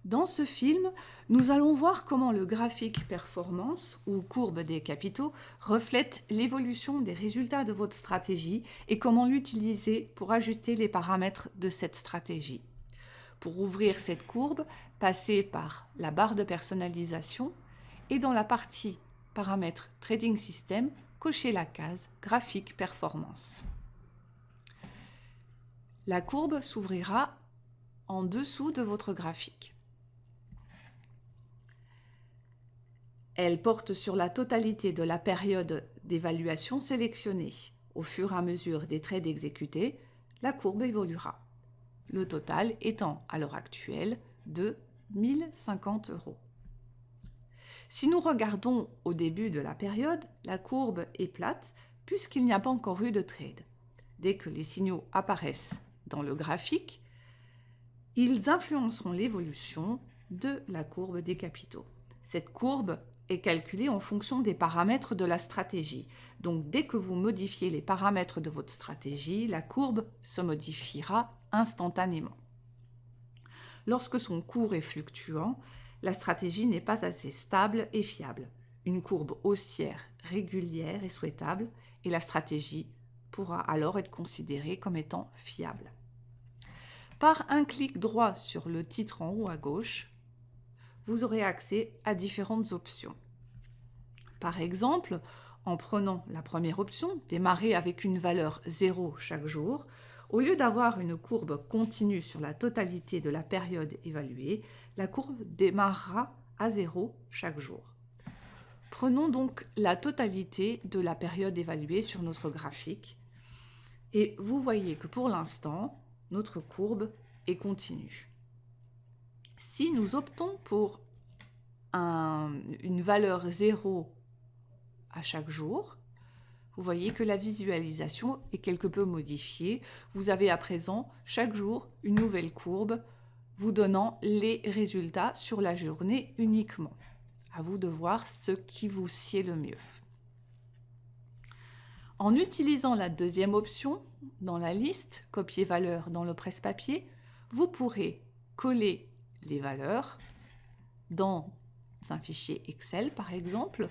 Dans ce film, nous allons voir comment le graphique performance ou courbe des capitaux reflète l'évolution des résultats de votre stratégie et comment l'utiliser pour ajuster les paramètres de cette stratégie. Pour ouvrir cette courbe, passez par la barre de personnalisation et dans la partie paramètres Trading System, cochez la case graphique performance. La courbe s'ouvrira en dessous de votre graphique. Elle porte sur la totalité de la période d'évaluation sélectionnée. Au fur et à mesure des trades exécutés, la courbe évoluera. Le total étant à l'heure actuelle de 1050 €. Si nous regardons au début de la période, la courbe est plate puisqu'il n'y a pas encore eu de trade. Dès que les signaux apparaissent dans le graphique, ils influenceront l'évolution de la courbe des capitaux. Cette courbe est calculée en fonction des paramètres de la stratégie. Donc, dès que vous modifiez les paramètres de votre stratégie, la courbe se modifiera instantanément. Lorsque son cours est fluctuant, la stratégie n'est pas assez stable et fiable. Une courbe haussière régulière est souhaitable et la stratégie pourra alors être considérée comme étant fiable. Par un clic droit sur le titre en haut à gauche, vous aurez accès à différentes options. Par exemple, en prenant la première option, démarrer avec une valeur 0 chaque jour, au lieu d'avoir une courbe continue sur la totalité de la période évaluée, la courbe démarrera à 0 chaque jour. Prenons donc la totalité de la période évaluée sur notre graphique et vous voyez que pour l'instant, notre courbe est continue. Si nous optons pour une valeur 0 à chaque jour, vous voyez que la visualisation est quelque peu modifiée. Vous avez à présent chaque jour une nouvelle courbe vous donnant les résultats sur la journée uniquement. À vous de voir ce qui vous sied le mieux. En utilisant la deuxième option dans la liste, copier valeur dans le presse-papier, vous pourrez coller les valeurs dans un fichier Excel par exemple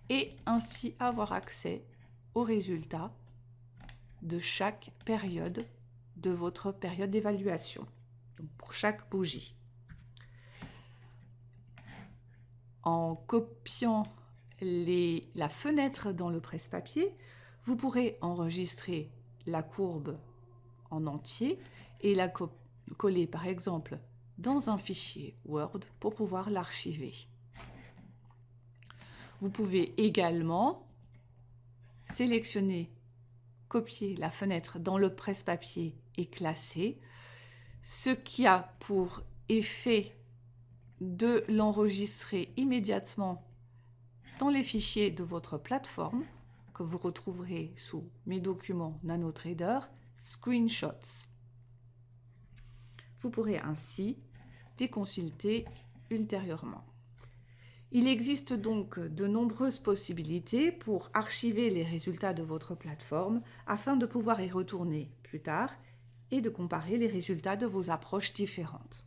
et ainsi avoir accès aux résultats de chaque période de votre période d'évaluation, donc pour chaque bougie. En copiant la fenêtre dans le presse-papier, vous pourrez enregistrer la courbe en entier et la coller par exemple dans un fichier Word pour pouvoir l'archiver. Vous pouvez également sélectionner, copier la fenêtre dans le presse-papier et classer, ce qui a pour effet de l'enregistrer immédiatement dans les fichiers de votre plateforme que vous retrouverez sous Mes documents NanoTrader, Screenshots. Vous pourrez ainsi les consulter ultérieurement. Il existe donc de nombreuses possibilités pour archiver les résultats de votre plateforme afin de pouvoir y retourner plus tard et de comparer les résultats de vos approches différentes.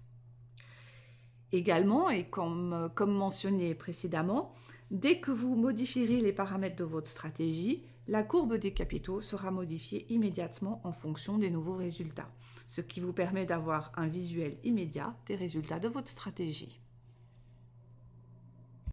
Également, et comme mentionné précédemment, dès que vous modifierez les paramètres de votre stratégie, la courbe des capitaux sera modifiée immédiatement en fonction des nouveaux résultats, ce qui vous permet d'avoir un visuel immédiat des résultats de votre stratégie.